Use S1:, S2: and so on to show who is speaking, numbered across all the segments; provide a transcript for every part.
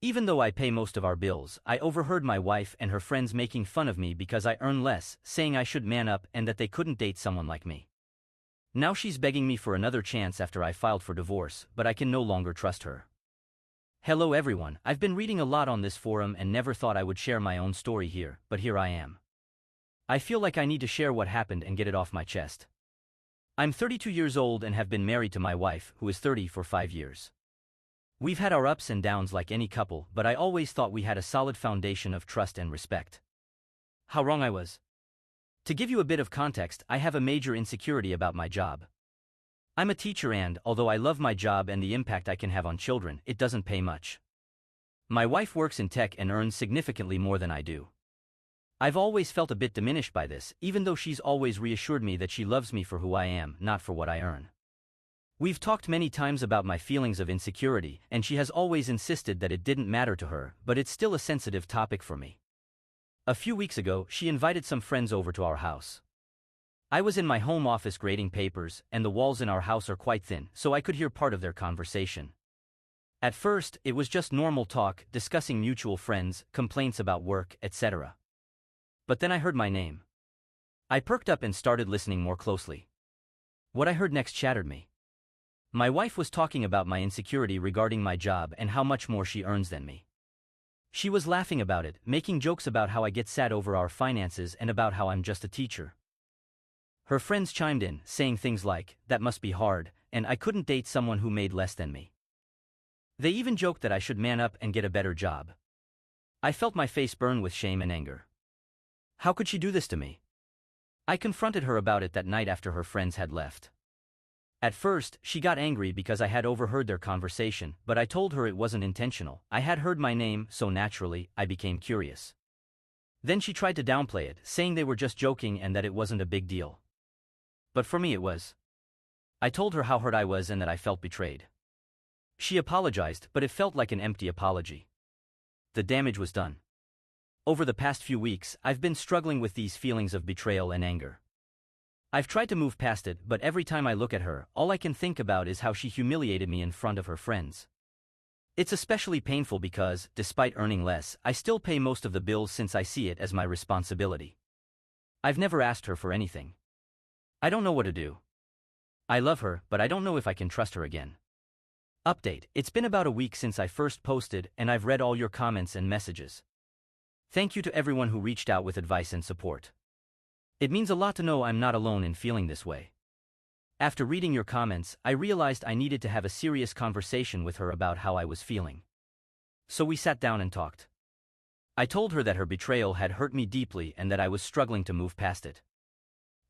S1: Even though I pay most of our bills, I overheard my wife and her friends making fun of me because I earn less, saying I should man up and that they couldn't date someone like me. Now she's begging me for another chance after I filed for divorce, but I can no longer trust her. Hello everyone, I've been reading a lot on this forum and never thought I would share my own story here, but here I am. I feel like I need to share what happened and get it off my chest. I'm 32 years old and have been married to my wife, who is 30, for 5 years. We've had our ups and downs like any couple, but I always thought we had a solid foundation of trust and respect. How wrong I was. To give you a bit of context, I have a major insecurity about my job. I'm a teacher and, although I love my job and the impact I can have on children, it doesn't pay much. My wife works in tech and earns significantly more than I do. I've always felt a bit diminished by this, even though she's always reassured me that she loves me for who I am, not for what I earn. We've talked many times about my feelings of insecurity, and she has always insisted that it didn't matter to her, but it's still a sensitive topic for me. A few weeks ago, she invited some friends over to our house. I was in my home office grading papers, and the walls in our house are quite thin, so I could hear part of their conversation. At first, it was just normal talk, discussing mutual friends, complaints about work, etc. But then I heard my name. I perked up and started listening more closely. What I heard next shattered me. My wife was talking about my insecurity regarding my job and how much more she earns than me. She was laughing about it, making jokes about how I get sad over our finances and about how I'm just a teacher. Her friends chimed in, saying things like, "That must be hard," and "I couldn't date someone who made less than me." They even joked that I should man up and get a better job. I felt my face burn with shame and anger. How could she do this to me? I confronted her about it that night after her friends had left. At first, she got angry because I had overheard their conversation, but I told her it wasn't intentional. I had heard my name, so naturally, I became curious. Then she tried to downplay it, saying they were just joking and that it wasn't a big deal. But for me it was. I told her how hurt I was and that I felt betrayed. She apologized, but it felt like an empty apology. The damage was done. Over the past few weeks, I've been struggling with these feelings of betrayal and anger. I've tried to move past it, but every time I look at her, all I can think about is how she humiliated me in front of her friends. It's especially painful because, despite earning less, I still pay most of the bills since I see it as my responsibility. I've never asked her for anything. I don't know what to do. I love her, but I don't know if I can trust her again. Update: it's been about a week since I first posted, and I've read all your comments and messages. Thank you to everyone who reached out with advice and support. It means a lot to know I'm not alone in feeling this way. After reading your comments, I realized I needed to have a serious conversation with her about how I was feeling. So we sat down and talked. I told her that her betrayal had hurt me deeply and that I was struggling to move past it.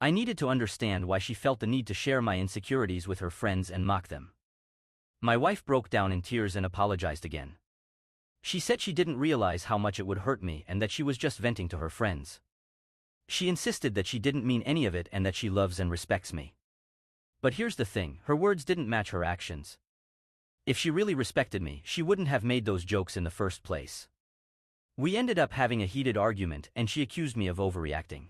S1: I needed to understand why she felt the need to share my insecurities with her friends and mock them. My wife broke down in tears and apologized again. She said she didn't realize how much it would hurt me and that she was just venting to her friends. She insisted that she didn't mean any of it and that she loves and respects me. But here's the thing, her words didn't match her actions. If she really respected me, she wouldn't have made those jokes in the first place. We ended up having a heated argument and she accused me of overreacting.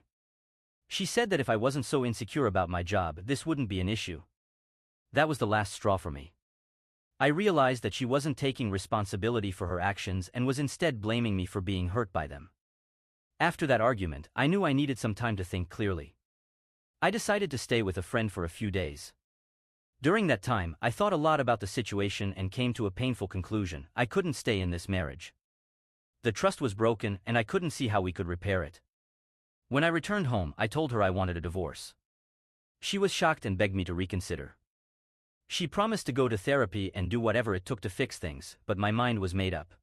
S1: She said that if I wasn't so insecure about my job, this wouldn't be an issue. That was the last straw for me. I realized that she wasn't taking responsibility for her actions and was instead blaming me for being hurt by them. After that argument, I knew I needed some time to think clearly. I decided to stay with a friend for a few days. During that time, I thought a lot about the situation and came to a painful conclusion: I couldn't stay in this marriage. The trust was broken and I couldn't see how we could repair it. When I returned home, I told her I wanted a divorce. She was shocked and begged me to reconsider. She promised to go to therapy and do whatever it took to fix things, but my mind was made up.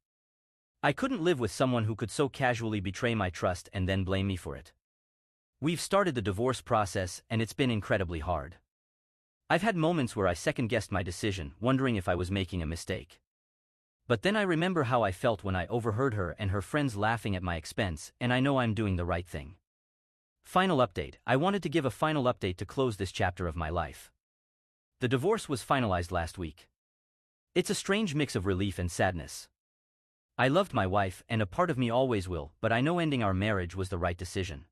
S1: I couldn't live with someone who could so casually betray my trust and then blame me for it. We've started the divorce process and it's been incredibly hard. I've had moments where I second-guessed my decision, wondering if I was making a mistake. But then I remember how I felt when I overheard her and her friends laughing at my expense, and I know I'm doing the right thing. Final update: I wanted to give a final update to close this chapter of my life. The divorce was finalized last week. It's a strange mix of relief and sadness. I loved my wife, and a part of me always will, but I know ending our marriage was the right decision.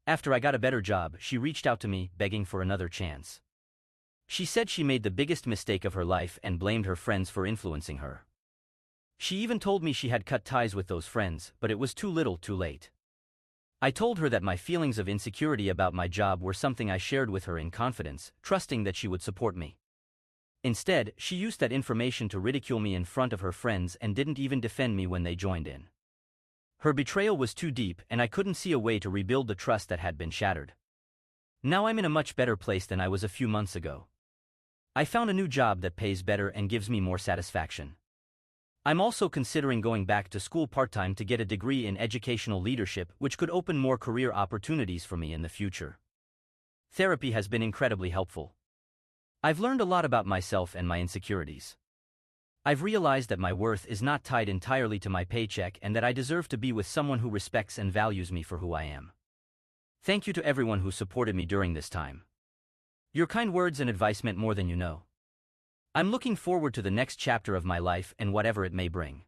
S1: After I got a better job, she reached out to me, begging for another chance. She said she made the biggest mistake of her life and blamed her friends for influencing her. She even told me she had cut ties with those friends, but it was too little too late. I told her that my feelings of insecurity about my job were something I shared with her in confidence, trusting that she would support me. Instead, she used that information to ridicule me in front of her friends and didn't even defend me when they joined in. Her betrayal was too deep, and I couldn't see a way to rebuild the trust that had been shattered. Now I'm in a much better place than I was a few months ago. I found a new job that pays better and gives me more satisfaction. I'm also considering going back to school part-time to get a degree in educational leadership, which could open more career opportunities for me in the future. Therapy has been incredibly helpful. I've learned a lot about myself and my insecurities. I've realized that my worth is not tied entirely to my paycheck and that I deserve to be with someone who respects and values me for who I am. Thank you to everyone who supported me during this time. Your kind words and advice meant more than you know. I'm looking forward to the next chapter of my life and whatever it may bring.